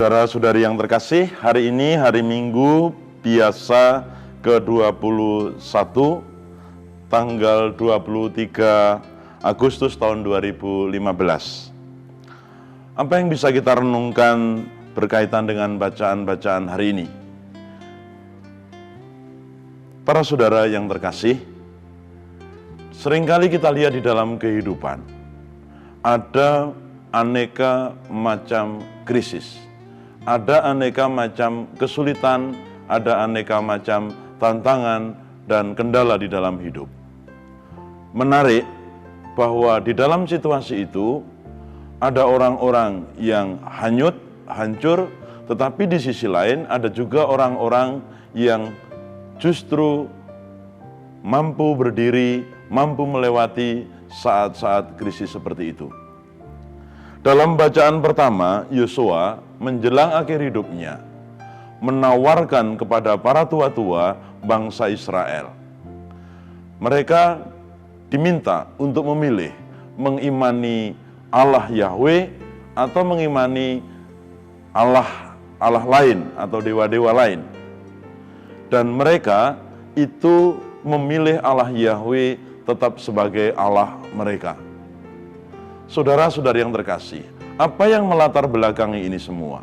Saudara-saudari yang terkasih, hari ini hari Minggu biasa ke-21 tanggal 23 Agustus tahun 2015. Apa yang bisa kita renungkan berkaitan dengan bacaan-bacaan hari ini? Para saudara yang terkasih, seringkali kita lihat di dalam kehidupan ada aneka macam krisis, ada aneka macam kesulitan, ada aneka macam tantangan dan kendala di dalam hidup. Menarik bahwa di dalam situasi itu ada orang-orang yang hanyut, hancur, tetapi di sisi lain ada juga orang-orang yang justru mampu berdiri, mampu melewati saat-saat krisis seperti itu. Dalam bacaan pertama, Yosua menjelang akhir hidupnya menawarkan kepada para tua-tua bangsa Israel. Mereka diminta untuk memilih mengimani Allah Yahweh atau mengimani Allah lain atau dewa-dewa lain. Dan mereka itu memilih Allah Yahweh tetap sebagai Allah mereka. Saudara-saudari yang terkasih, apa yang melatar belakangi ini semua?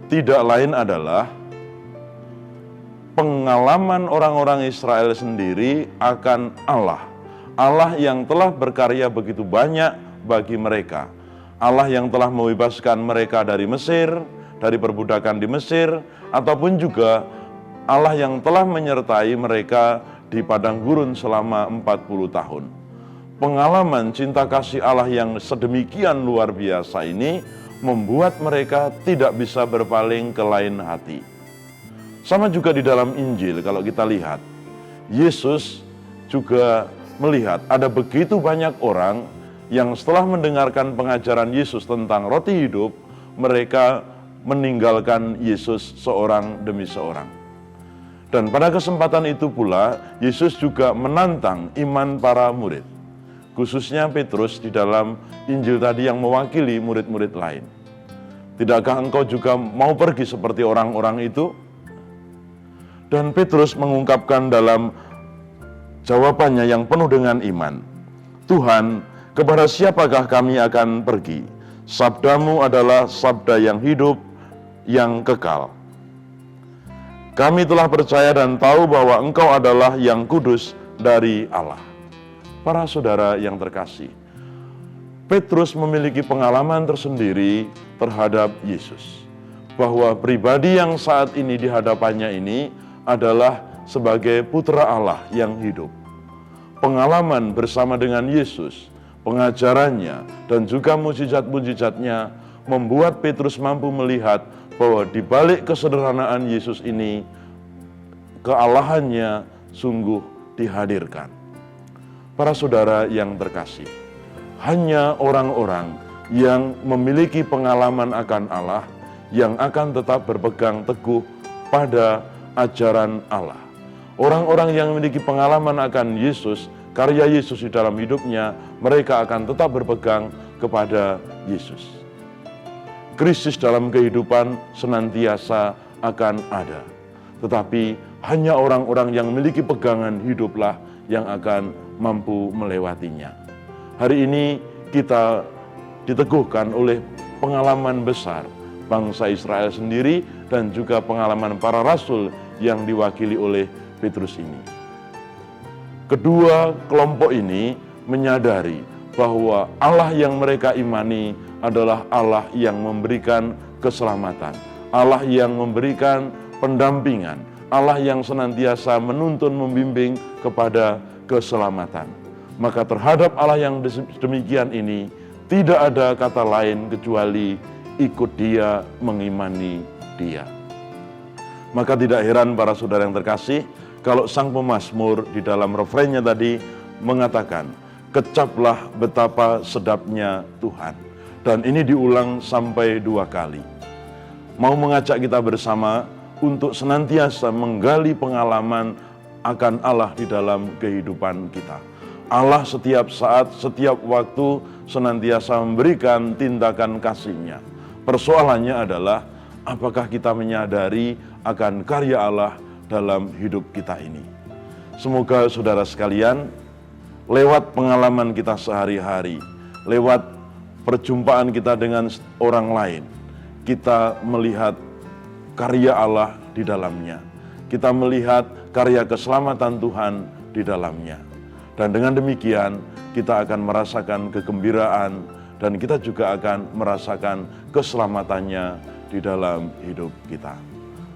Tidak lain adalah pengalaman orang-orang Israel sendiri akan Allah. Allah yang telah berkarya begitu banyak bagi mereka. Allah yang telah membebaskan mereka dari Mesir, dari perbudakan di Mesir, ataupun juga Allah yang telah menyertai mereka di padang gurun selama 40 tahun. Pengalaman cinta kasih Allah yang sedemikian luar biasa ini membuat mereka tidak bisa berpaling ke lain hati. Sama juga di dalam Injil kalau kita lihat, Yesus juga melihat ada begitu banyak orang yang setelah mendengarkan pengajaran Yesus tentang roti hidup, mereka meninggalkan Yesus seorang demi seorang. Dan pada kesempatan itu pula, Yesus juga menantang iman para murid. Khususnya Petrus di dalam Injil tadi yang mewakili murid-murid lain. Tidakkah engkau juga mau pergi seperti orang-orang itu? Dan Petrus mengungkapkan dalam jawabannya yang penuh dengan iman, Tuhan, kepada siapakah kami akan pergi? Sabdamu adalah sabda yang hidup, yang kekal. Kami telah percaya dan tahu bahwa engkau adalah yang kudus dari Allah. Para saudara yang terkasih, Petrus memiliki pengalaman tersendiri terhadap Yesus. Bahwa pribadi yang saat ini di hadapannya ini adalah sebagai putra Allah yang hidup. Pengalaman bersama dengan Yesus, pengajarannya, dan juga mujizat-mujizatnya membuat Petrus mampu melihat bahwa di balik kesederhanaan Yesus ini, kealahannya sungguh dihadirkan. Para saudara yang terkasih, hanya orang-orang yang memiliki pengalaman akan Allah yang akan tetap berpegang teguh pada ajaran Allah. Orang-orang yang memiliki pengalaman akan Yesus, karya Yesus di dalam hidupnya, mereka akan tetap berpegang kepada Yesus. Krisis dalam kehidupan senantiasa akan ada, tetapi hanya orang-orang yang memiliki pegangan hiduplah yang akan mampu melewatinya. Hari ini kita diteguhkan oleh pengalaman besar bangsa Israel sendiri dan juga pengalaman para rasul yang diwakili oleh Petrus ini. Kedua kelompok ini menyadari bahwa Allah yang mereka imani adalah Allah yang memberikan keselamatan, Allah yang memberikan pendampingan, Allah yang senantiasa menuntun membimbing kepada keselamatan. Maka terhadap Allah yang demikian ini tidak ada kata lain kecuali ikut Dia, mengimani Dia. Maka tidak heran para saudara yang terkasih kalau sang pemazmur di dalam refrennya tadi mengatakan, kecaplah betapa sedapnya Tuhan. Dan ini diulang sampai 2 kali. Mau mengajak kita bersama untuk senantiasa menggali pengalaman akan Allah di dalam kehidupan kita. Allah setiap saat, setiap waktu senantiasa memberikan tindakan kasih-Nya. Persoalannya adalah apakah kita menyadari akan karya Allah dalam hidup kita ini? Semoga saudara sekalian, lewat pengalaman kita sehari-hari, lewat perjumpaan kita dengan orang lain, kita melihat karya Allah di dalamnya. Kita melihat karya keselamatan Tuhan di dalamnya. Dan dengan demikian, kita akan merasakan kegembiraan dan kita juga akan merasakan keselamatannya di dalam hidup kita.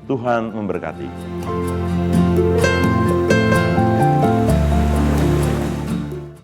Tuhan memberkati.